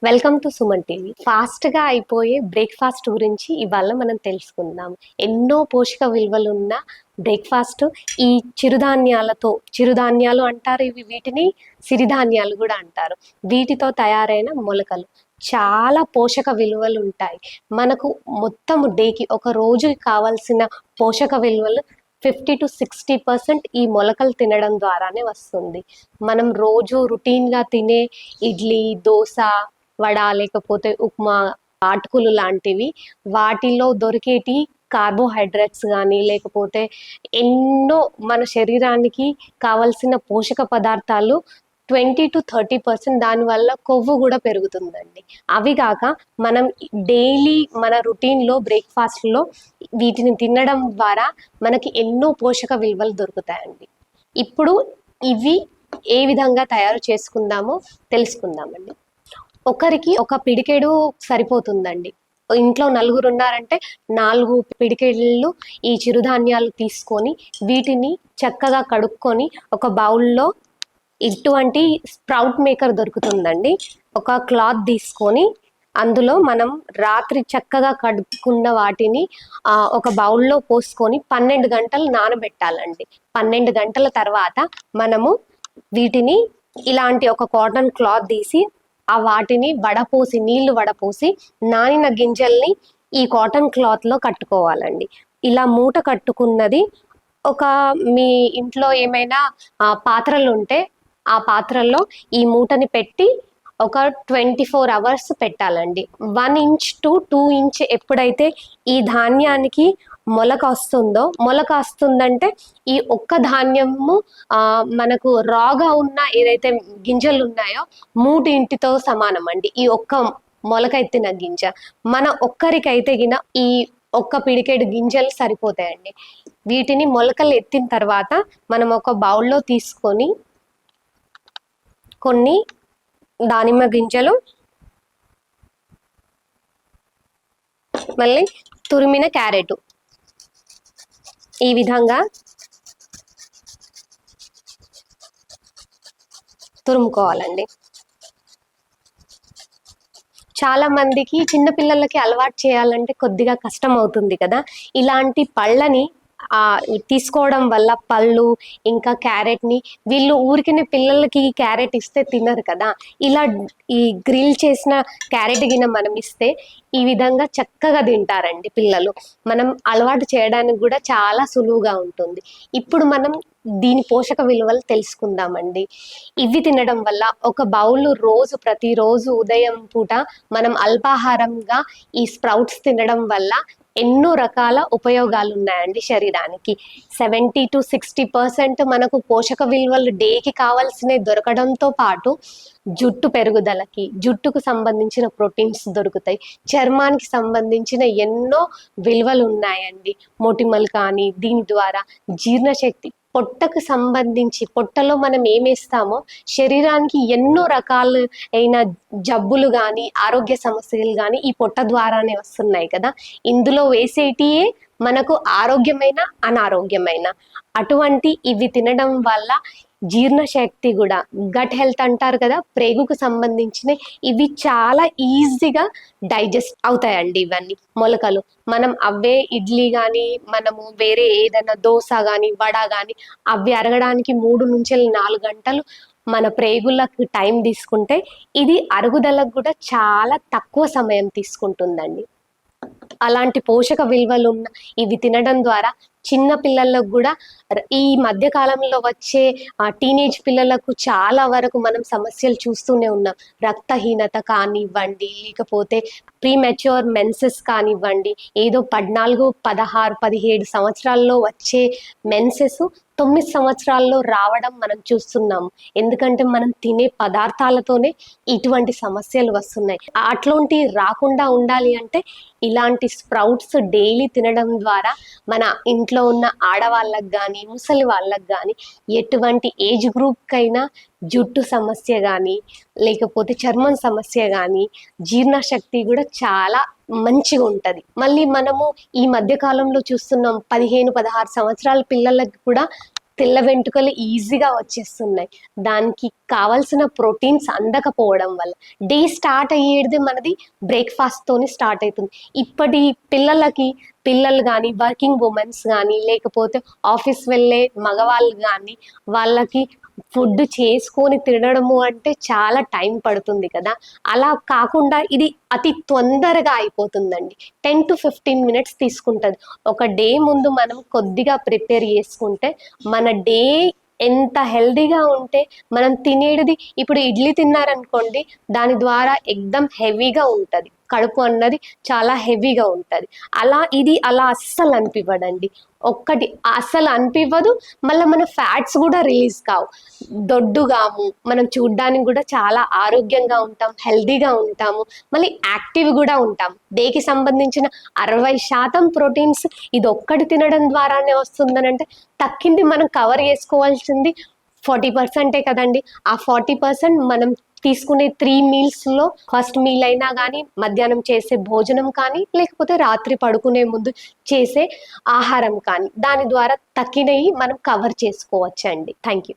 Welcome to Suman TV. Fast గా అయిపోయే breakfast గురించి ఇవాళ మనం తెలుసుకుందాం. ఎన్నో పోషక విలువలు ఉన్న బ్రేక్ఫాస్ట్ ఈ చిరుధాన్యాలు అంటారు. వీటిని సిరిధాన్యాలు కూడా అంటారు. వీటితో తయారైన మొలకలు చాలా పోషక విలువలు ఉంటాయి. మనకు మొత్తం డేకి ఒక రోజుకి కావాల్సిన పోషక విలువలు 50 to 60% ఈ మొలకలు తినడం ద్వారానే వస్తుంది. మనం రోజు గా తినే ఇడ్లీ, దోశ, వడ, లేకపోతే ఉప్మా, అటుకులు లాంటివి వాటిలో దొరికేటి కార్బోహైడ్రేట్స్ కానీ లేకపోతే ఎన్నో మన శరీరానికి కావలసిన పోషక పదార్థాలు 20 to 30% దానివల్ల కొవ్వు కూడా పెరుగుతుందండి. అవి కాక మనం డైలీ మన రొటీన్లో బ్రేక్ఫాస్ట్లో వీటిని తినడం ద్వారా మనకి ఎన్నో పోషక విలువలు దొరుకుతాయండి. ఇప్పుడు ఇవి ఏ విధంగా తయారు చేసుకుందామో తెలుసుకుందామండి. ఒకరికి ఒక పిడికెడు సరిపోతుందండి. ఇంట్లో నలుగురు ఉన్నారంటే 4 పిడికెళ్ళు ఈ చిరుధాన్యాలు తీసుకొని వీటిని చక్కగా కడుక్కొని ఒక బౌల్లో ఇటువంటి స్ప్రౌట్ మేకర్ దొరుకుతుందండి. ఒక క్లాత్ తీసుకొని అందులో మనం రాత్రి చక్కగా కడుక్కున్న వాటిని ఒక బౌల్లో పోసుకొని 12 గంటలు నానబెట్టాలండి. 12 గంటల తర్వాత మనము వీటిని ఇలాంటి ఒక కాటన్ క్లాత్ తీసి వాటిని నీళ్లు వడపోసి నానిన గింజల్ని ఈ కాటన్ క్లాత్ లో కట్టుకోవాలండి. ఇలా మూట కట్టుకున్నది మీ ఇంట్లో ఏమైనా పాత్రలు ఉంటే ఆ పాత్రల్లో ఈ మూటని పెట్టి ఒక 24 hours పెట్టాలండి. 1 inch to 2 inch ఎప్పుడైతే ఈ ధాన్యానికి మొలక వస్తుందంటే ఈ ఒక్క ధాన్యము మనకు రాగా ఉన్న ఏదైతే గింజలు ఉన్నాయో 3 ఇంటితో సమానం అండి. ఈ ఒక్క మొలక ఎత్తిన గింజ మన ఒక్కరికైతే గిన ఈ ఒక్క పిడికెడు గింజలు సరిపోతాయండి. వీటిని మొలకలు ఎత్తిన తర్వాత మనం ఒక బౌల్లో తీసుకొని కొన్ని దానిమ్మ గింజలు, మళ్ళీ తురిమిన క్యారెట్ ఈ విధంగా తురుముకోవాలండి. చాలా మందికి చిన్నపిల్లలకి అలవాటు చేయాలంటే కొద్దిగా కష్టం అవుతుంది కదా. ఇలాంటి పళ్ళని తీసుకోవడం వల్ల పళ్ళు ఇంకా క్యారెట్ ని వీళ్ళు ఊరికినే పిల్లలకి క్యారెట్ ఇస్తే తినరు కదా. ఇలా ఈ గ్రిల్ చేసిన క్యారెట్ గిన మనం ఇస్తే ఈ విధంగా చక్కగా తింటారండి పిల్లలు. మనం అలవాటు చేయడానికి కూడా చాలా సులువుగా ఉంటుంది. ఇప్పుడు మనం దీని పోషక విలువలు తెలుసుకుందామండి. ఇవి తినడం వల్ల ఒక బౌల్ ప్రతిరోజు ఉదయం పూట మనం అల్పాహారంగా ఈ స్ప్రౌట్స్ తినడం వల్ల ఎన్నో రకాల ఉపయోగాలు ఉన్నాయండి శరీరానికి. 70 to 60% మనకు పోషక విలువలు డేకి కావాల్సినవి దొరకడంతో పాటు జుట్టుకు సంబంధించిన ప్రోటీన్స్ దొరుకుతాయి. చర్మానికి సంబంధించిన ఎన్నో విలువలు ఉన్నాయండి. మొటిమలు కానీ దీని ద్వారా జీర్ణశక్తి, పొట్టకు సంబంధించి పొట్టలో మనం ఏమేస్తామో శరీరానికి ఎన్నో రకాలైన జబ్బులు కానీ ఆరోగ్య సమస్యలు కానీ ఈ పొట్ట ద్వారానే వస్తున్నాయి కదా. ఇందులో వేసేటియే మనకు ఆరోగ్యమైన అనారోగ్యమైన. అటువంటి ఇవి తినడం వల్ల జీర్ణశక్తి కూడా, గట్ హెల్త్ అంటారు కదా, ప్రేగుకు సంబంధించిన ఇవి చాలా ఈజీగా డైజెస్ట్ అవుతాయండి. ఇవన్నీ మొలకలు మనం అవే ఇడ్లీ కానీ మనము వేరే ఏదైనా దోశ కానీ వడ కానీ అవి అరగడానికి 3 నుంచి 4 గంటలు మన ప్రేగులకు టైం తీసుకుంటే ఇది అరుగుదలకు కూడా చాలా తక్కువ సమయం తీసుకుంటుందండి. అలాంటి పోషక విలువలు ఉన్న ఇవి తినడం ద్వారా చిన్న పిల్లలకు కూడా ఈ మధ్య కాలంలో వచ్చే టీనేజ్ పిల్లలకు చాలా వరకు మనం సమస్యలు చూస్తూనే ఉన్నాం. రక్తహీనత కానివ్వండి, లేకపోతే ప్రీమెచ్యూర్ మెన్సెస్ కానివ్వండి, ఏదో 14, 16, 17 సంవత్సరాల్లో వచ్చే మెన్సెస్ 9 సంవత్సరాల్లో రావడం మనం చూస్తున్నాము. ఎందుకంటే మనం తినే పదార్థాలతోనే ఇటువంటి సమస్యలు వస్తున్నాయి. అట్లాంటి రాకుండా ఉండాలి అంటే ఇలాంటి స్ప్రౌట్స్ డైలీ తినడం ద్వారా మన ఇంట్లో ఉన్న ఆడవాళ్ళకు కానీ ముసలి వాళ్ళకు కానీ ఎటువంటి ఏజ్ గ్రూప్కైనా జుట్టు సమస్య కానీ లేకపోతే చర్మం సమస్య కానీ జీర్ణశక్తి కూడా చాలా మంచిగా ఉంటుంది. మళ్ళీ మనము ఈ మధ్య కాలంలో చూస్తున్నాం 15, 16 సంవత్సరాల పిల్లలకు కూడా తెల్ల వెంట్రుకలు ఈజీగా వచ్చేస్తున్నాయి. దానికి కావాల్సిన ప్రోటీన్స్ అందకపోవడం వల్ల. డే స్టార్ట్ అయ్యేది మనది బ్రేక్ఫాస్ట్తోని స్టార్ట్ అవుతుంది. ఇప్పటి పిల్లలు కానీ, వర్కింగ్ ఉమెన్స్ కానీ, లేకపోతే ఆఫీస్ వెళ్ళే మగవాళ్ళు కానీ, వాళ్ళకి ఫుడ్ చేసుకొని తినడము అంటే చాలా టైం పడుతుంది కదా. అలా కాకుండా ఇది అతి తొందరగా అయిపోతుందండి. 10 to 15 minutes తీసుకుంటుంది. ఒక డే ముందు మనం కొద్దిగా ప్రిపేర్ చేసుకుంటే మన డే ఎంత హెల్దీగా ఉంటే, మనం తినేది ఇప్పుడు ఇడ్లీ తిన్నారనుకోండి, దాని ద్వారా ఎక్దమ్ హెవీగా ఉంటుంది, కడుపు అన్నది చాలా హెవీగా ఉంటుంది. అలా అస్సలు అనిపివ్వడండి. ఒక్కటి అస్సలు అనిపివ్వదు. మళ్ళీ మన ఫ్యాట్స్ కూడా రిలీజ్ కావు, దొడ్డుగాము, మనం చూడ్డానికి కూడా చాలా ఆరోగ్యంగా ఉంటాం, హెల్దీగా ఉంటాము, మళ్ళీ యాక్టివ్ కూడా ఉంటాం. డేకి సంబంధించిన 60% ప్రోటీన్స్ ఇది ఒక్కటి తినడం ద్వారానే వస్తుందని అంటే, తక్కింది మనం కవర్ చేసుకోవాల్సింది 40%ఏ కదండి. ఆ 40% మనం తీసుకునే 3 మీల్స్లో ఫస్ట్ మీల్ అయినా కానీ, మధ్యాహ్నం చేసే భోజనం కానీ, లేకపోతే రాత్రి పడుకునే ముందు చేసే ఆహారం కానీ, దాని ద్వారా తక్కినవి మనం కవర్ చేసుకోవచ్చండి. Thank you.